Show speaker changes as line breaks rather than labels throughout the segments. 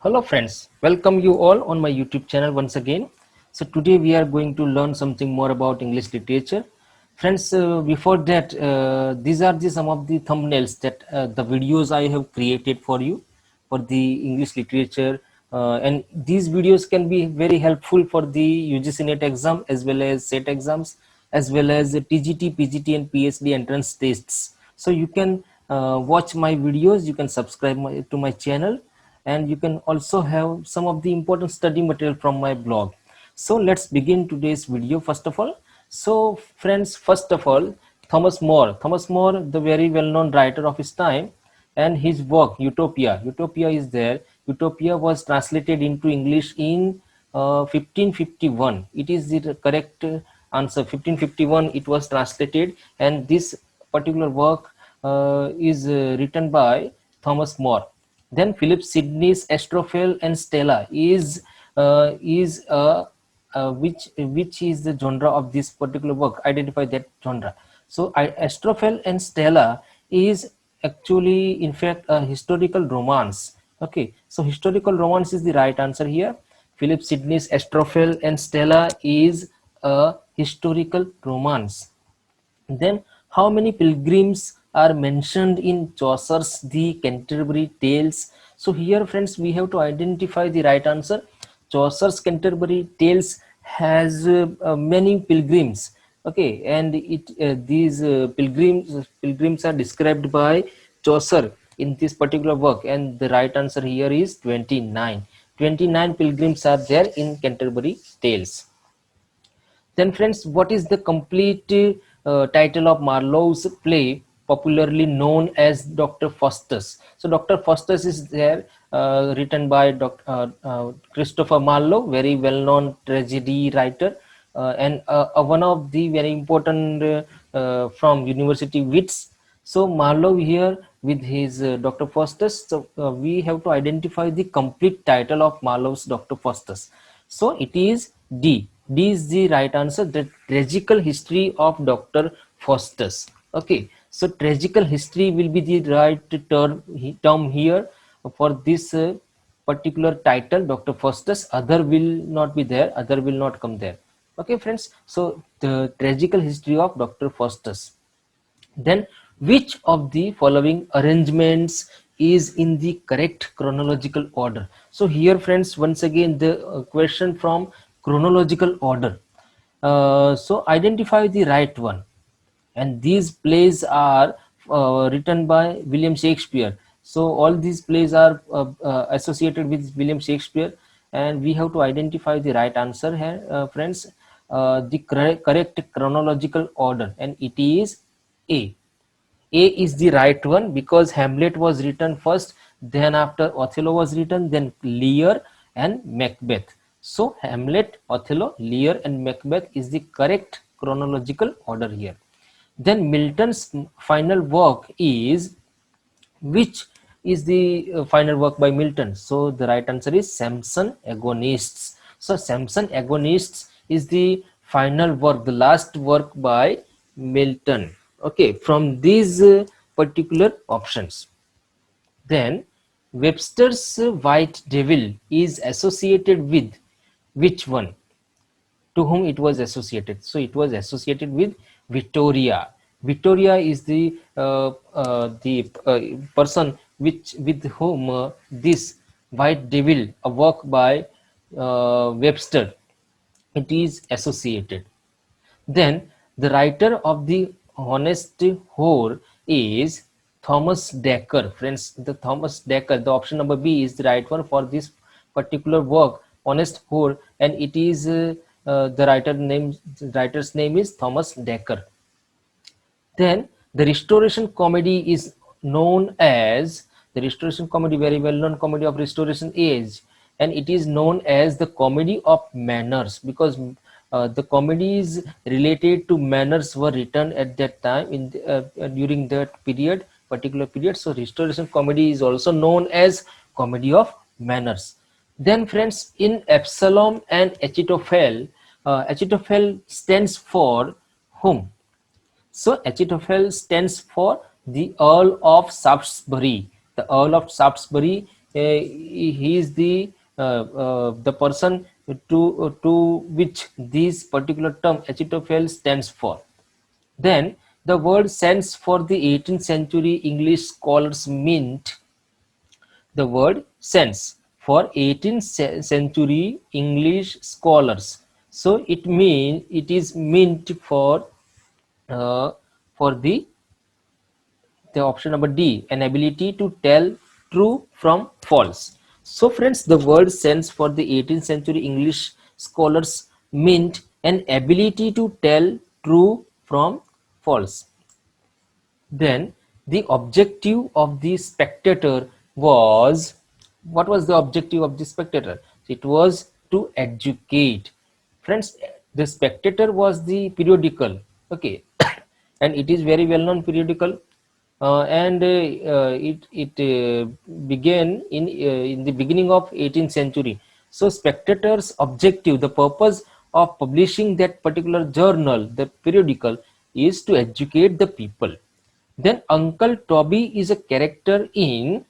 Hello friends, welcome you all on my YouTube channel once again. So today we are going to learn something more about English literature. Friends, before that, these are some of the thumbnails that the videos I have created for you for the English literature, and these videos can be very helpful for the UGC NET exam as well as SET exams as well as the TGT, PGT and PhD entrance tests. So you can watch my videos, you can subscribe to my channel, and you can also have some of the important study material from my blog. So let's begin today's video first of all. So friends, first of all, Thomas More, the very well-known writer of his time, and his work Utopia is there. Utopia was translated into English in 1551. It is the correct answer. 1551 it was translated, and this particular work is written by Thomas More. Then Philip Sidney's Astrophel and Stella is which is the genre of this particular work. Identify that genre. So Astrophel and Stella is actually in fact a historical romance. Okay, so historical romance is the right answer here. Philip Sidney's Astrophel and Stella is a historical romance. Then, how many pilgrims are mentioned in Chaucer's The Canterbury Tales? So here, friends, we have to identify the right answer. Chaucer's Canterbury Tales has many pilgrims. Okay, and these pilgrims are described by Chaucer in this particular work, and the right answer here is 29. 29 pilgrims are there in Canterbury Tales. Then friends, what is the complete title of Marlowe's play popularly known as Dr. Faustus? So Dr. Faustus is there, written by Christopher Marlowe, very well-known tragedy writer, and one of the very important from University Wits. So Marlowe here with his Dr. Faustus. So we have to identify the complete title of Marlowe's Dr. Faustus. So it is D. D is the right answer. The tragical history of Dr. Faustus. Okay. So tragical history will be the right term here for this particular title, Dr. Faustus. Other will not be there. Other will not come there. Okay, friends. So the tragical history of Dr. Faustus. Then, which of the following arrangements is in the correct chronological order? So here, friends, once again the question from chronological order. So identify the right one, and these plays are written by William Shakespeare. So all these plays are associated with William Shakespeare, and we have to identify the right answer here, friends. The correct chronological order, and it is A. A is the right one because Hamlet was written first, then after Othello was written, then Lear and Macbeth. So Hamlet, Othello, Lear and Macbeth is the correct chronological order here. Then Milton's final work is, which is the final work by Milton? So the right answer is Samson Agonists. So Samson Agonists is the final work, the last work by Milton. Okay, from these particular options. Then Webster's White Devil is associated with which one? To whom it was associated? So it was associated with Victoria. Victoria is the person which with whom this White Devil, a work by Webster, it is associated. Then the writer of the Honest Whore is Thomas Dekker. Friends, the Thomas Dekker, the option number B is the right one for this particular work, Honest Whore, and it is the writer's name is Thomas Dekker. Then the Restoration comedy is known as the Restoration comedy, very well known comedy of Restoration age, and it is known as the comedy of manners because the comedies related to manners were written at that time in during that particular period. So Restoration comedy is also known as comedy of manners. Then friends, in Absalom and Achitophel, Achitophel stands for whom? So Achitophel stands for the Earl of Shaftesbury. The Earl of Shaftesbury he is the person to which this particular term achitophel stands for. Then the word sense for the 18th century English scholars meant the word sense for 18th century English scholars. So it is meant uh, for the option number D, an ability to tell true from false. So friends, the word sense for the 18th century English scholars meant an ability to tell true from false. Then the objective of the spectator was, what was the objective of the spectator? It was to educate. Friends, the spectator was the periodical, okay, and it is very well known periodical, and it began in the beginning of 18th century. So spectators objective, the purpose of publishing that particular journal, the periodical, is to educate the people. Then Uncle Toby is a character in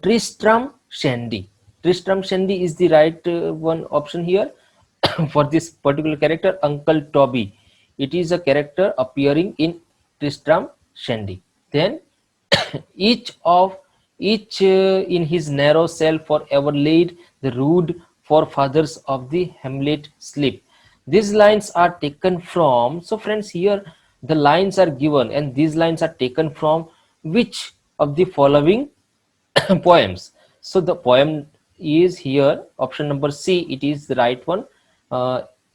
Tristram Shandy. Tristram Shandy is the right one option here for this particular character, Uncle Toby. It is a character appearing in Tristram Shandy. Then each of each in his narrow cell forever laid the rude forefathers of the Hamlet sleep. These lines are taken from, so friends, here the lines are given and these lines are taken from which of the following poems. So the poem is here, option number C, it is the right one.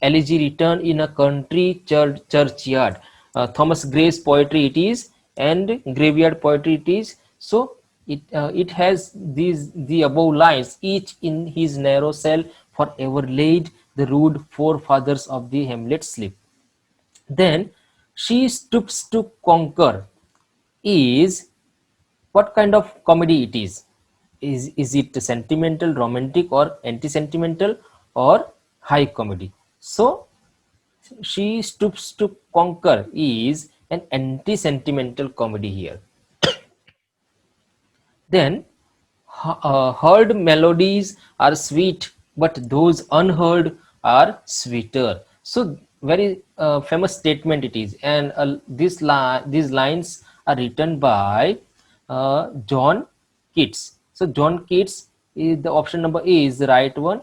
Elegy written in a country churchyard. Thomas Gray's poetry it is, and graveyard poetry it is. So it has these the above lines, each in his narrow cell forever laid the rude forefathers of the Hamlet sleep. Then she stoops to conquer is, what kind of comedy it is? Is it sentimental, romantic, or anti-sentimental, or high comedy? So she stoops to conquer is an anti-sentimental comedy here. Then heard melodies are sweet, but those unheard are sweeter. So very famous statement it is, and these lines are written by John Keats. So John Keats is the option number A is the right one.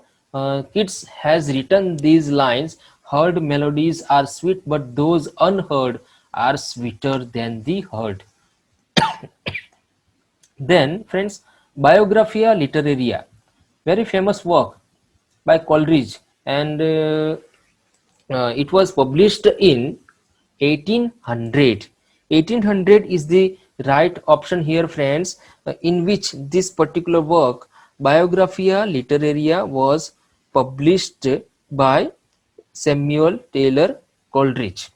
Keats has written these lines: heard melodies are sweet, but those unheard are sweeter than the heard. Then, friends, Biographia Literaria, very famous work by Coleridge, and it was published in 1800. 1800 is the right option here, friends, in which this particular work, Biographia Literaria, was published by Samuel Taylor Coleridge.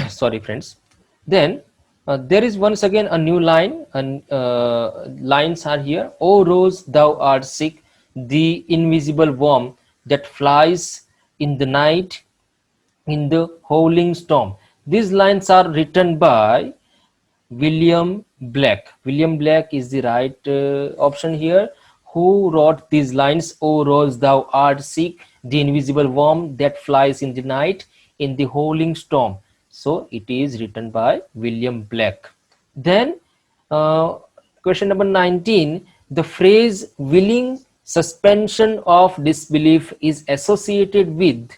Sorry friends. Then there is once again a new line, and lines are here. O rose, thou art sick, the invisible worm that flies in the night, in the howling storm. These lines are written by William Black. William Black is the right option here. Who wrote these lines? O rose, thou art sick, the invisible worm that flies in the night, in the howling storm. So it is written by William Black. Then question number 19. The phrase willing suspension of disbelief is associated with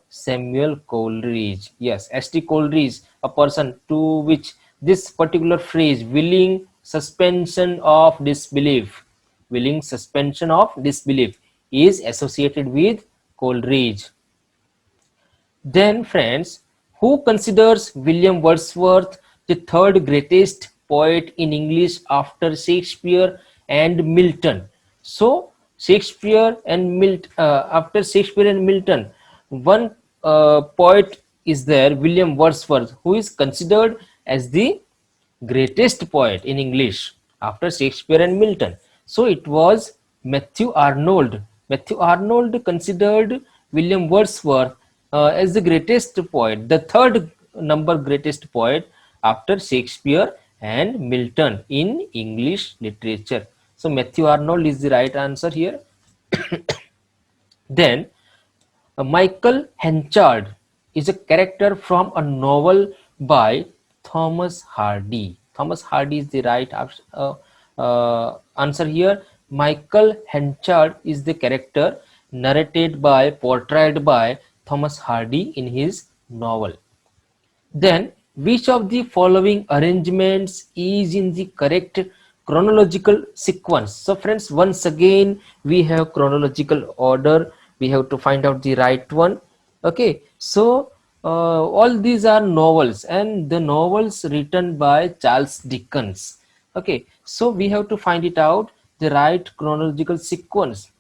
Samuel Coleridge. Yes, S.T. Coleridge, a person to which this particular phrase willing suspension of disbelief, willing suspension of disbelief, is associated with Coleridge. Then friends, who considers William Wordsworth the third greatest poet in English after Shakespeare and Milton? So Shakespeare and Milton, after Shakespeare and Milton, one poet is there, William Wordsworth, who is considered as the greatest poet in English after Shakespeare and Milton. So it was Matthew Arnold. Matthew Arnold considered William Wordsworth as the greatest poet, the third number greatest poet after Shakespeare and Milton in English literature. So Matthew Arnold is the right answer here. Then Michael Henchard is a character from a novel by Thomas Hardy. Thomas Hardy is the right answer here. Michael Henchard is the character portrayed by Thomas Hardy in his novel. Then, which of the following arrangements is in the correct chronological sequence? So friends, once again we have chronological order. We have to find out the right one. Okay, so all these are novels, and the novels written by Charles Dickens. Okay, so we have to find it out the right chronological sequence,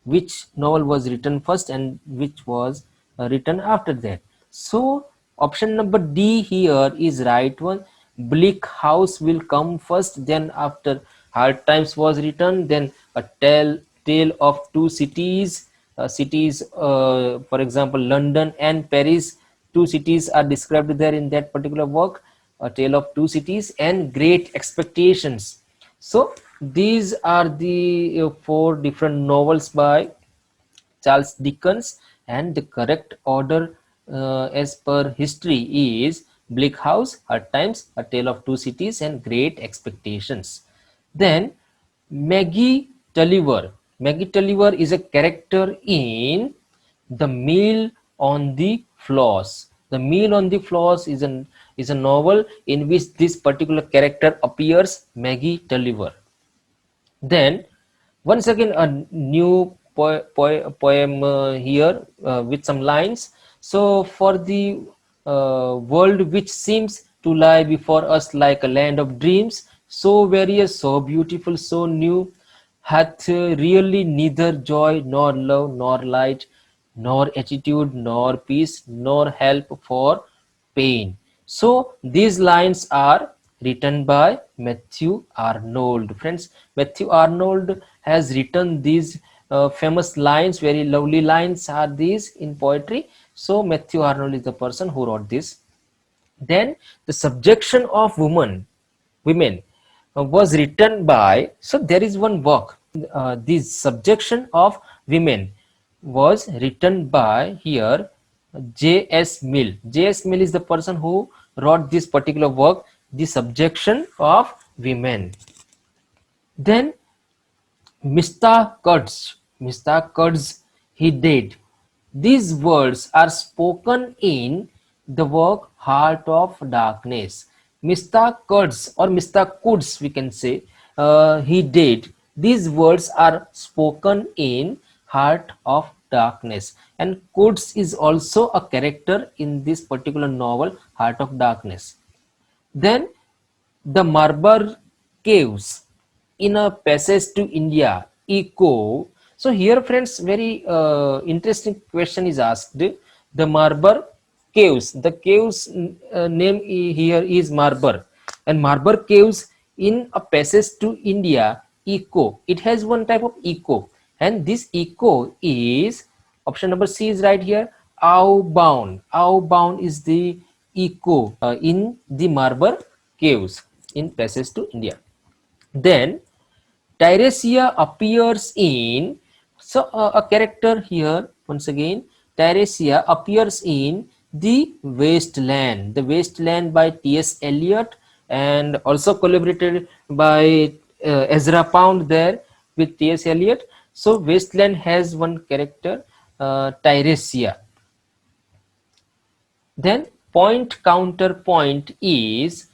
which novel was written first and which was written after that. So option number D here is right one. Bleak House will come first, then after Hard Times was written, then a tale of two cities. For example, London and Paris, two cities are described there in that particular work. A Tale of Two Cities and Great Expectations. So these are the four different novels by Charles Dickens, and the correct order as per history is Bleak House, Hard Times, A Tale of Two Cities, and Great Expectations. Then Maggie Tulliver. Maggie Tulliver is a character in The Meal on the Floss. The Meal on the Floss is a novel in which this particular character appears, Maggie Tulliver. Then once again a new poem here with some lines. So for the world which seems to lie before us like a land of dreams, so various, so beautiful, so new, hath really neither joy nor love nor light nor attitude nor peace nor help for pain. So these lines are written by Matthew Arnold. Friends, Matthew Arnold has written these famous lines, very lovely lines are these in poetry. So Matthew Arnold is the person who wrote this. Then the subjection of women was written by, so there is one work, this subjection of women was written by here J.S. Mill. J.S. Mill is the person who wrote this particular work, the subjection of women. Then Mr. Kurds, he did. These words are spoken in the work Heart of Darkness. Mr. Kurds or Mr. Kurds, we can say, he did. These words are spoken in Heart of Darkness. And Kurds is also a character in this particular novel, Heart of Darkness. Then the Marble Caves in a Passage to India, Eco. So here friends, very interesting question is asked. The Marble Caves, the caves name here is Marble, and Marble Caves in a Passage to India, Eco. It has one type of echo, and this echo is option number C is right here. Bound. Bound is the echo in the Marble Caves in Passage to India. Then Tyresia appears in, so a character here once again, Tyresia appears in The Wasteland. The Wasteland by T.S. Eliot, and also collaborated by Ezra Pound there with T.S. Eliot. So Wasteland has one character, Tyresia. Then Point Counterpoint is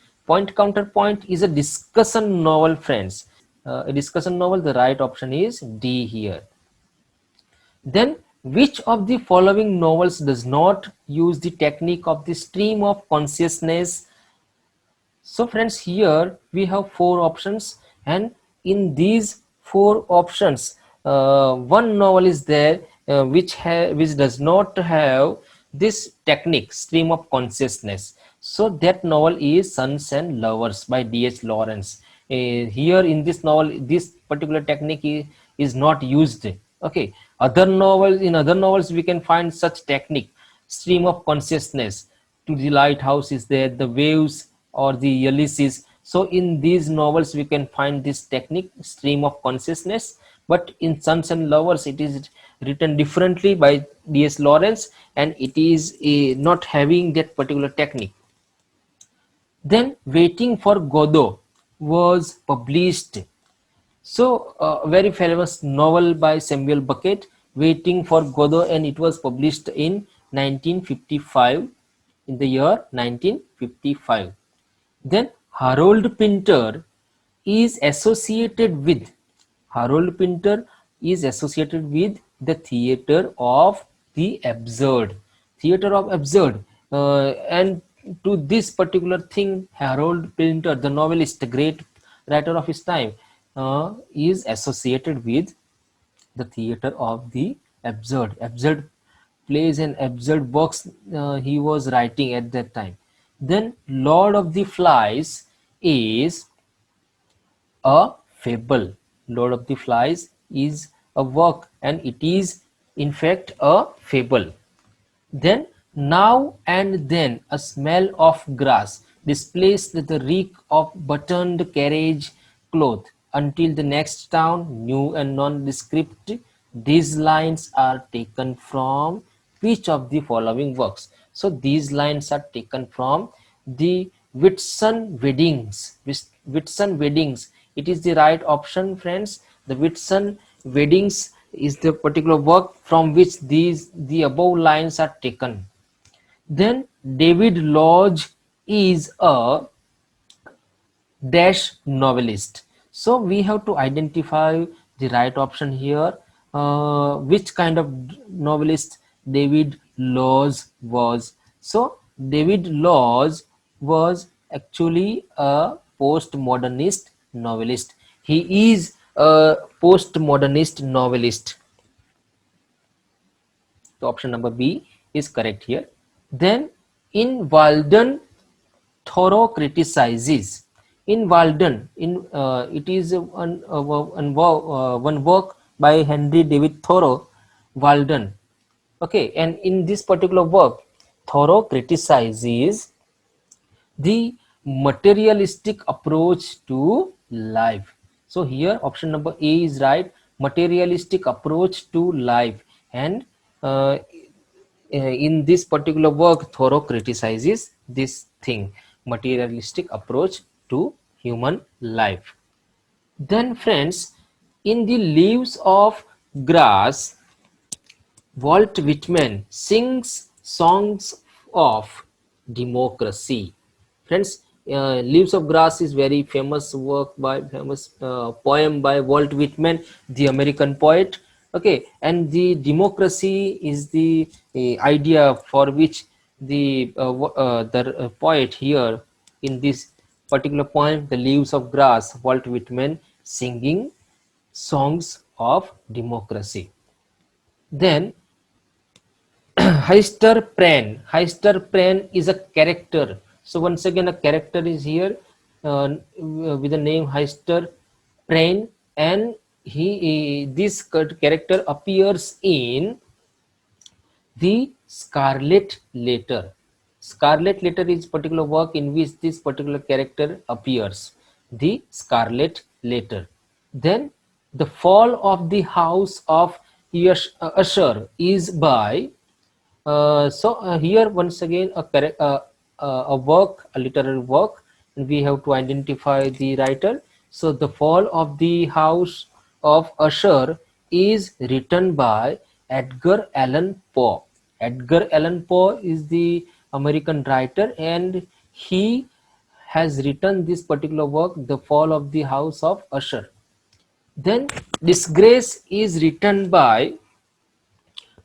a discussion novel, friends. A discussion novel, the right option is D here. Then which of the following novels does not use the technique of the stream of consciousness? So friends, here we have four options, and in these four options one novel is there which does not have this technique, stream of consciousness. So that novel is Sons and Lovers by D.H. Lawrence. Here in this novel, this particular technique is not used. Okay, other novels we can find such technique, stream of consciousness, the lighthouse is there, the waves or the Ulysses. So in these novels we can find this technique, stream of consciousness, but in Sons and Lovers it is written differently by D.S. Lawrence, and it is not having that particular technique. Then Waiting for Godot was published. So a very famous novel by Samuel Beckett, Waiting for Godot, and it was published in 1955, in the year 1955. Then Harold Pinter is associated with Harold Pinter is associated with the theater of the absurd. Theater of absurd. And to this particular thing, Harold Pinter, the novelist, the great writer of his time, is associated with the theater of the absurd. Absurd plays and absurd works he was writing at that time. Then Lord of the Flies is a fable. Lord of the Flies is a work, and it is in fact a fable. Then Now and Then a Smell of Grass displays the reek of buttoned carriage cloth until the next town, new and nondescript. These lines are taken from which of the following works? So these lines are taken from the Whitsun Weddings. Whitsun Weddings. It is the right option, friends. The Whitsun Weddings is the particular work from which the above lines are taken. Then David Lodge is a dash novelist. So we have to identify the right option here. Which kind of novelist David Lodge was? So David Lodge was actually a postmodernist novelist. He is a postmodernist novelist. So option number B is correct here. Then in Walden, Thoreau criticizes. In Walden, it is one work by Henry David Thoreau, Walden. Okay, and in this particular work, Thoreau criticizes the materialistic approach to life. So here option number A is right, materialistic approach to life. And in this particular work, Thoreau criticizes this thing, materialistic approach to human life. Then friends, in the Leaves of Grass, Walt Whitman sings songs of democracy. Friends, Leaves of Grass is very famous work by famous poem by Walt Whitman, the American poet. Okay, and the democracy is the idea for which the poet here in this particular poem, The Leaves of Grass, Walt Whitman singing songs of democracy. Then Heister Pren is a character. So once again, a character is here with the name Heister Pren, and this character appears in the Scarlet Letter. Scarlet Letter is particular work in which this particular character appears. The Scarlet Letter. Then The Fall of the House of Usher is by here once again a work, a literary work, and we have to identify the writer. So The Fall of the House of Usher is written by Edgar Allan Poe. Edgar Allan Poe is the American writer, and he has written this particular work, The Fall of the House of Usher. Then Disgrace is written by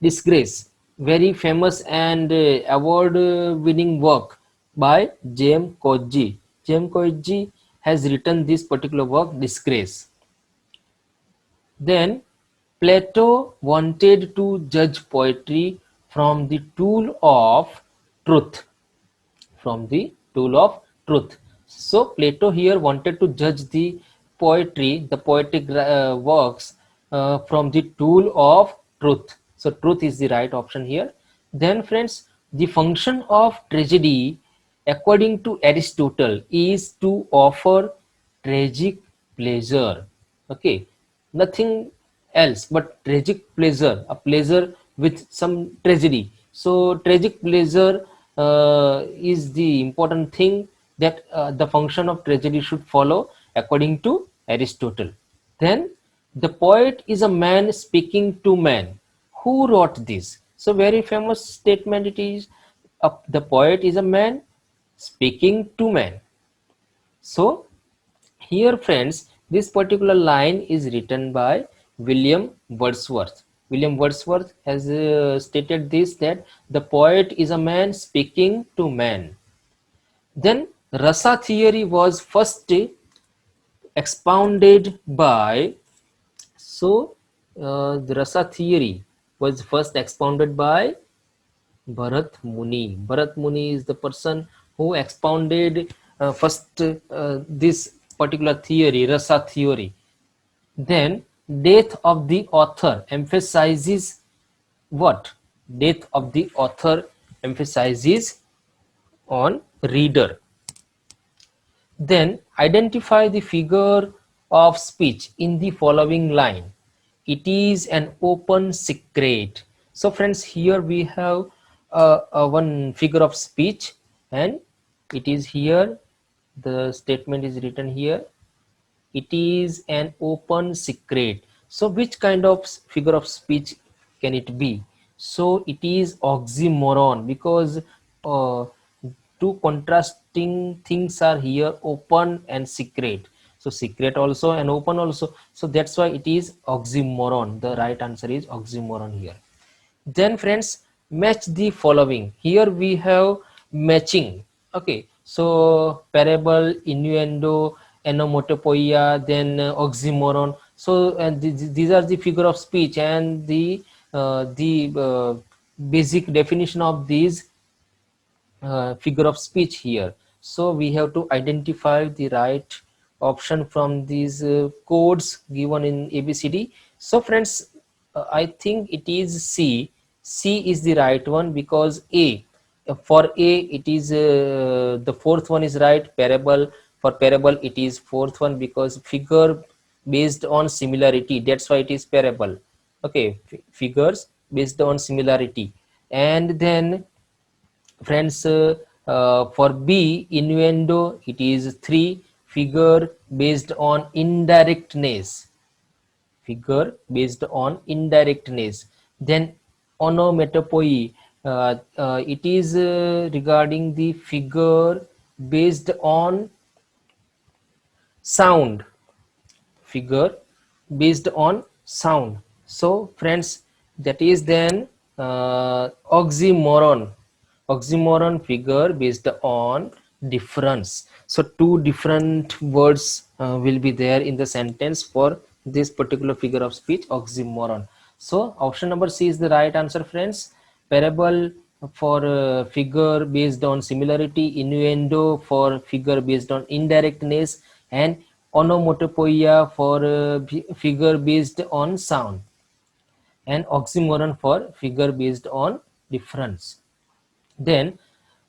Disgrace, very famous and award-winning work by J.M. Coetzee. J.M. Coetzee has written this particular work, Disgrace. Then Plato wanted to judge poetry from the tool of truth. From the tool of truth. So Plato here wanted to judge the poetry, the poetic works from the tool of truth. So truth is the right option here. Then friends, The function of tragedy, according to Aristotle, is to offer tragic pleasure. Okay, nothing else but tragic pleasure, a pleasure with some tragedy. So tragic pleasure is the important thing that the function of tragedy should follow according to Aristotle. Then the poet is a man speaking to man. Who wrote this? So very famous statement it is. The poet is a man speaking to man. So here friends, this particular line is written by William Wordsworth. William Wordsworth has stated this, that the poet is a man speaking to man. Then rasa theory was first expounded by, the rasa theory was first expounded by Bharat Muni. Bharat Muni is the person who expounded first this particular theory, rasa theory. Then death of the author emphasizes what? Death of the author emphasizes on reader. Then identify the figure of speech in the following line. It is an open secret. So friends, here we have one figure of speech, and it is here, the statement is written here, it is an open secret. So which kind of figure of speech can it be? So it is oxymoron, because uh, two contrasting things are here, open and secret. So secret also and open also, so that's why it is oxymoron. The right answer is oxymoron here. Then friends, match the following. Here we have matching. Okay, so parable, innuendo, onomatopoeia, then oxymoron. So and these are the figure of speech, and the basic definition of these figure of speech here. So we have to identify the right option from these codes given in ABCD. So friends, I think it is C. C is the right one, because A, for A it is the fourth one is right. Parable, for parable it is fourth one, because figure based on similarity, that's why it is parable. Okay, figures based on similarity. And then friends, for B, innuendo, it is 3, figure based on indirectness. Figure based on indirectness. Then onomatopoeia, it is regarding the figure based on sound. Figure based on sound. So friends, that is then oxymoron. Oxymoron, figure based on difference. So two different words will be there in the sentence for this particular figure of speech, oxymoron. So option number C is the right answer friends. Parable for figure based on similarity, innuendo for figure based on indirectness, and onomatopoeia for figure based on sound, and oxymoron for figure based on difference. Then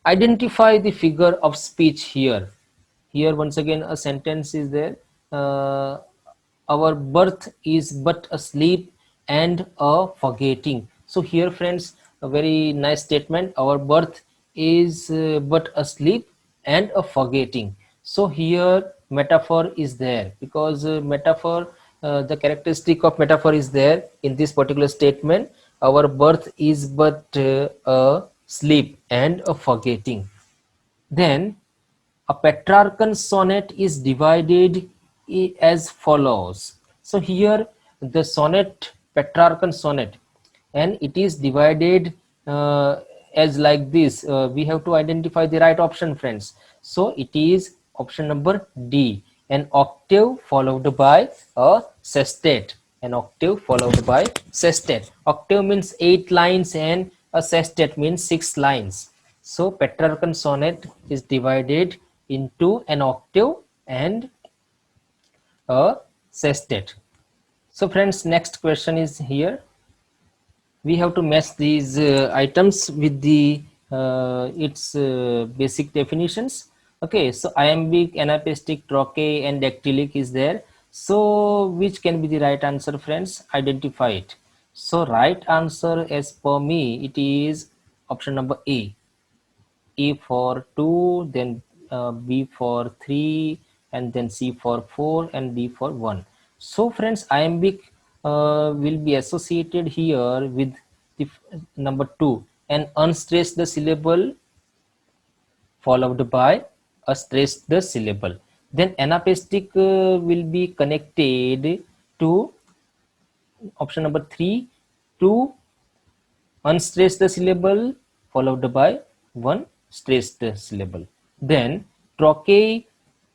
identify the figure of speech here. Here once again a sentence is there. uh, our birth is but a sleep and a forgetting. So here friends, a very nice statement, our birth is but a sleep and a forgetting. So here metaphor is there, because metaphor, the characteristic of metaphor is there in this particular statement. Our birth is but a sleep and a forgetting. Then a Petrarchan sonnet is divided as follows. So here the sonnet, Petrarchan sonnet, and it is divided as like this. We have to identify the right option friends. So it is option number D, an octave followed by a sestet. An octave followed by sestet. Octave means 8 lines and a sestet means 6 lines. So Petrarchan sonnet is divided into an octave and a sestet. So friends, next question is here. We have to match these items with the its basic definitions. Okay, so iambic, anapestic, trochaic, and dactylic is there. So which can be the right answer, friends? Identify it. So right answer as per me, it is option number A. A for 2, then B for 3, and then C for 4, and D for 1. So friends, iambic will be associated here with the number 2, and unstressed the syllable followed by a stressed the syllable. Then anapestic will be connected to option number 3, to unstressed the syllable followed by one stressed syllable. Then trochaic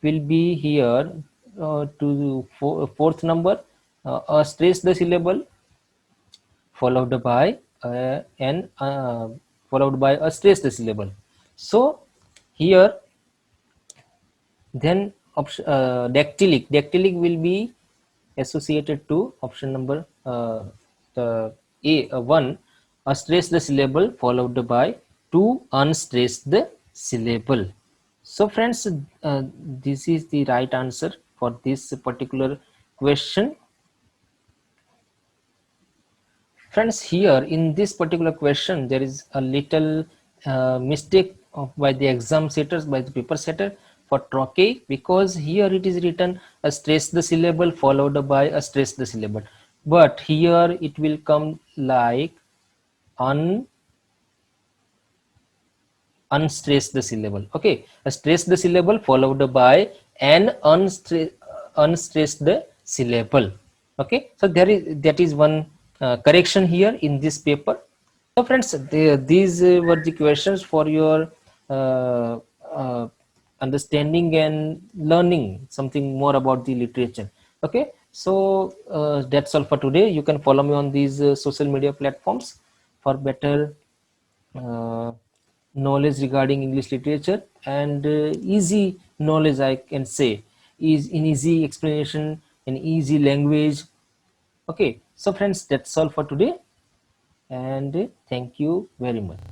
will be here to fourth number, stress the syllable followed by an followed by a stressed syllable. So here, then option dactylic will be associated to option number the A, 1, a stress the syllable followed by 2 unstress the syllable. So friends, this is the right answer for this particular question. Friends, here in this particular question, there is a little mistake by the exam setters, by the paper setter for trochaic, because here it is written a stress the syllable followed by a stress the syllable. But here it will come like un unstress the syllable. Okay, stress the syllable followed by an unstress the syllable. Okay, so there is, that is one correction here in this paper. So friends, these were the questions for your uh, uh, understanding and learning something more about the literature. Okay, so that's all for today. You can follow me on these social media platforms for better uh, knowledge regarding English literature, and easy knowledge, I can say, is in easy explanation, in easy language. Okay, so friends, that's all for today, and thank you very much.